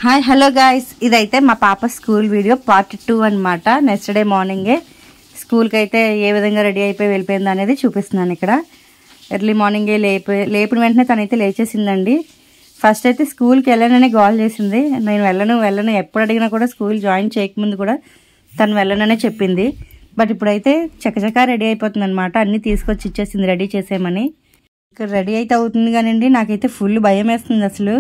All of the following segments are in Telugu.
హాయ్ హలో గాయ్స్, ఇదైతే మా పాప స్కూల్ వీడియో పార్ట్ 2 అనమాట. నెక్స్ట్ డే మార్నింగే స్కూల్కి అయితే ఏ విధంగా రెడీ అయిపోయి వెళ్ళిపోయింది అనేది చూపిస్తున్నాను. ఇక్కడ ఎర్లీ మార్నింగే లేపిన వెంటనే తనైతే లేచేసిందండి. ఫస్ట్ అయితే స్కూల్కి వెళ్ళననే కాల్ చేసింది. నేను వెళ్ళను ఎప్పుడు అడిగినా కూడా స్కూల్ జాయిన్ చేయకముందు కూడా తను వెళ్ళననే చెప్పింది. బట్ ఇప్పుడైతే చకచకా రెడీ అయిపోతుంది అనమాట. అన్నీ తీసుకొచ్చి ఇచ్చేసింది రెడీ చేసేయమని. ఇక్కడ రెడీ అయితే అవుతుంది కానివ్వండి, నాకైతే ఫుల్ భయం వేస్తుంది అసలు.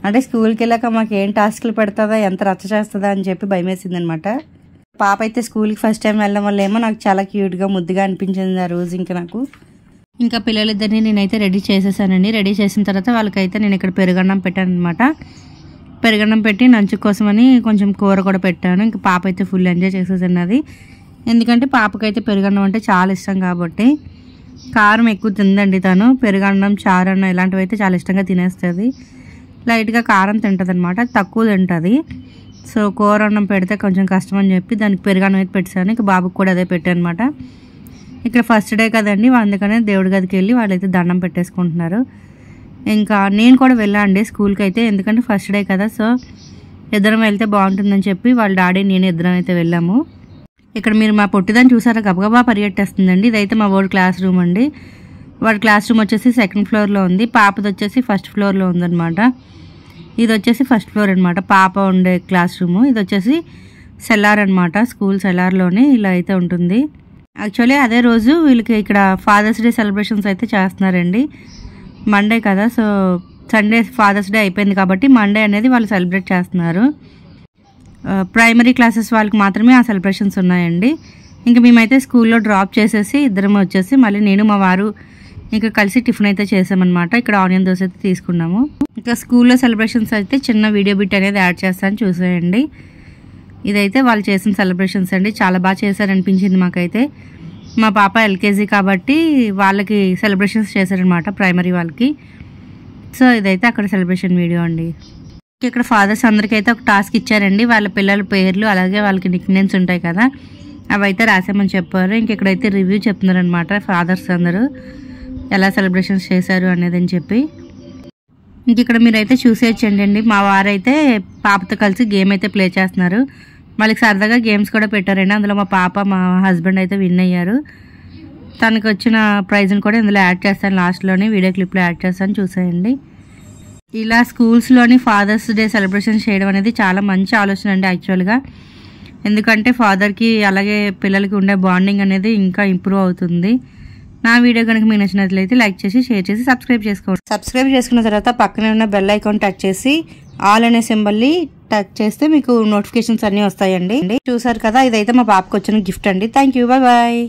అంటే స్కూల్కి వెళ్ళాక మాకు ఏం టాస్క్లు పెడుతుందా, ఎంత రచ్చ చేస్తుందా అని చెప్పి భయం వేసింది అనమాట. పాప అయితే స్కూల్కి ఫస్ట్ టైం వెళ్ళడం వల్ల ఏమో నాకు చాలా క్యూట్గా ముద్దుగా అనిపించింది ఆ రోజు. ఇంకా పిల్లలిద్దరిని నేనైతే రెడీ చేసేసానండి. రెడీ చేసిన తర్వాత వాళ్ళకైతే నేను ఇక్కడ పెరుగన్నం పెట్టాను అనమాట. పెరుగన్నం పెట్టి నంచు కోసమని కొంచెం కూర కూడా పెట్టాను. ఇంకా పాప అయితే ఫుల్ ఎంజాయ్ చేసేసినది. ఎందుకంటే పాపకైతే పెరుగన్నం అంటే చాలా ఇష్టం కాబట్టి. కారం ఎక్కువ తిందండి తను. పెరుగన్నం, చారన్నం ఇలాంటివి అయితే చాలా ఇష్టంగా తినేస్తుంది. లైట్గా కారం తింటుంది అనమాట, తక్కువ తింటుంది. సో కూర అన్నం పెడితే కొంచెం కష్టం అని చెప్పి దానికి పెరుగన్నం అయితే పెట్టాను. ఇంకా బాబుకి కూడా అదే పెట్టాను అనమాట. ఇక్కడ ఫస్ట్ డే కదండి, అందుకనే దేవుడి గదికి వెళ్ళి వాళ్ళైతే దండం పెట్టేసుకుంటున్నారు. ఇంకా నేను కూడా వెళ్ళానండి స్కూల్కి అయితే, ఎందుకంటే ఫస్ట్ డే కదా. సో ఇద్దరం వెళ్తే బాగుంటుందని చెప్పి వాళ్ళ డాడీ నేను ఇద్దరం అయితే వెళ్ళాము. ఇక్కడ మీరు మా పొట్టిదాన్ని చూసారా, గబగబా పరిగెట్టేస్తుందండి. ఇదైతే మా వాడి క్లాస్ రూమ్ అండి. వాడి క్లాస్ రూమ్ వచ్చేసి సెకండ్ ఫ్లోర్లో ఉంది, పాపది వచ్చేసి ఫస్ట్ ఫ్లోర్లో ఉందన్నమాట. ఇది వచ్చేసి ఫస్ట్ ఫ్లోర్ అనమాట పాప ఉండే క్లాస్ రూమ్. ఇది వచ్చేసి సెల్లార్ అనమాట, స్కూల్ సెల్లార్లోనే ఇలా అయితే ఉంటుంది. యాక్చువల్లీ అదే రోజు వీళ్ళకి ఇక్కడ ఫాదర్స్ డే సెలబ్రేషన్స్ అయితే చేస్తున్నారండి. మండే కదా, సో సండే ఫాదర్స్ డే అయిపోయింది కాబట్టి మండే అనేది వాళ్ళు సెలబ్రేట్ చేస్తున్నారు. ప్రైమరీ క్లాసెస్ వాళ్ళకి మాత్రమే ఆ సెలబ్రేషన్స్ ఉన్నాయండి. ఇంకా మేమైతే స్కూల్లో డ్రాప్ చేసేసి ఇద్దరం వచ్చేసి మళ్ళీ నేను మా వారు ఇంకా కలిసి టిఫిన్ అయితే చేసామన్నమాట. ఇక్కడ ఆనియన్ దోశ అయితే తీసుకున్నాము. ఇంకా స్కూల్లో సెలబ్రేషన్స్ అయితే చిన్న వీడియో బిట్ అనేది యాడ్ చేస్తాను చూసేయండి. ఇదైతే వాళ్ళు చేసిన సెలబ్రేషన్స్ అండి, చాలా బాగా చేశారనిపించింది మాకైతే. మా పాప ఎల్కేజీ కాబట్టి వాళ్ళకి సెలబ్రేషన్స్ చేశారనమాట, ప్రైమరీ వాళ్ళకి. సో ఇదైతే అక్కడ సెలబ్రేషన్ వీడియో అండి. ఇక్కడ ఫాదర్స్ అందరికైతే ఒక టాస్క్ ఇచ్చారండి. వాళ్ళ పిల్లల పేర్లు అలాగే వాళ్ళకి నిక్ నేమ్స్ ఉంటాయి కదా, అవి అయితే రాసామని చెప్పారు. ఇంకెక్కడైతే రివ్యూ చెప్తున్నారు అనమాట ఫాదర్స్ అందరూ ఎలా సెలబ్రేషన్స్ చేశారు అనేది అని చెప్పి. ఇంక ఇక్కడ మీరైతే చూసేయచ్చండి, మా వారైతే పాపతో కలిసి గేమ్ అయితే ప్లే చేస్తున్నారు. వాళ్ళకి సరదాగా గేమ్స్ కూడా పెట్టారండి. అందులో మా పాప మా హస్బెండ్ అయితే విన్ అయ్యారు. తనకు వచ్చిన ప్రైజ్ని కూడా ఇందులో యాడ్ చేస్తాను, లాస్ట్లోని వీడియో క్లిప్లో యాడ్ చేస్తాను చూసేయండి. ఇలా స్కూల్స్లోని ఫాదర్స్ డే సెలబ్రేషన్ చేయడం అనేది చాలా మంచి ఆలోచన అండి యాక్చువల్గా. ఎందుకంటే ఫాదర్కి అలాగే పిల్లలకి ఉండే బాండింగ్ అనేది ఇంకా ఇంప్రూవ్ అవుతుంది. నా వీడియో కనుక మీకు నచ్చినట్లయితే లైక్ చేసి షేర్ చేసి సబ్స్క్రైబ్ చేసుకోండి. సబ్స్క్రైబ్ చేసుకున్న తర్వాత పక్కనే ఉన్న బెల్ ఐకాన్ టచ్ చేసి ఆల్ అనే సింబల్ని టచ్ చేస్తే మీకు నోటిఫికేషన్స్ అన్నీ వస్తాయండి. చూసారు కదా, ఇదైతే మా పాపకు వచ్చిన గిఫ్ట్ అండి. Thank you, bye bye.